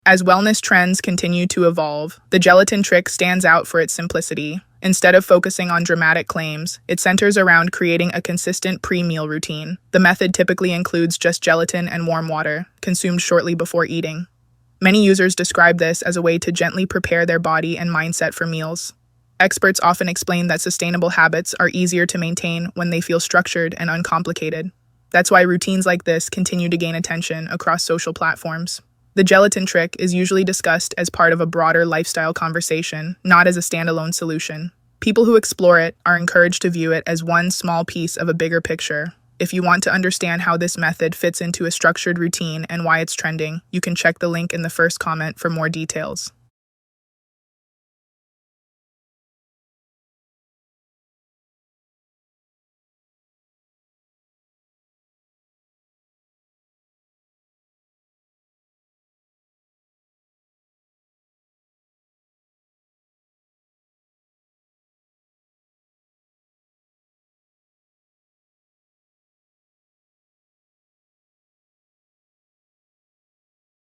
As wellness trends continue to evolve, the gelatin trick stands out for its simplicity. Instead of focusing on dramatic claims, it centers around creating a consistent pre-meal routine. The method typically includes just gelatin and warm water, consumed shortly before eating. Many users describe this as a way to gently prepare their body and mindset for meals. Experts often explain that sustainable habits are easier to maintain when they feel structured and uncomplicated. That's why routines like this continue to gain attention across social platforms. The gelatin trick is usually discussed as part of a broader lifestyle conversation, not as a standalone solution. People who explore it are encouraged to view it as one small piece of a bigger picture. If you want to understand how this method fits into a structured routine and why it's trending, you can check the link in the first comment for more details.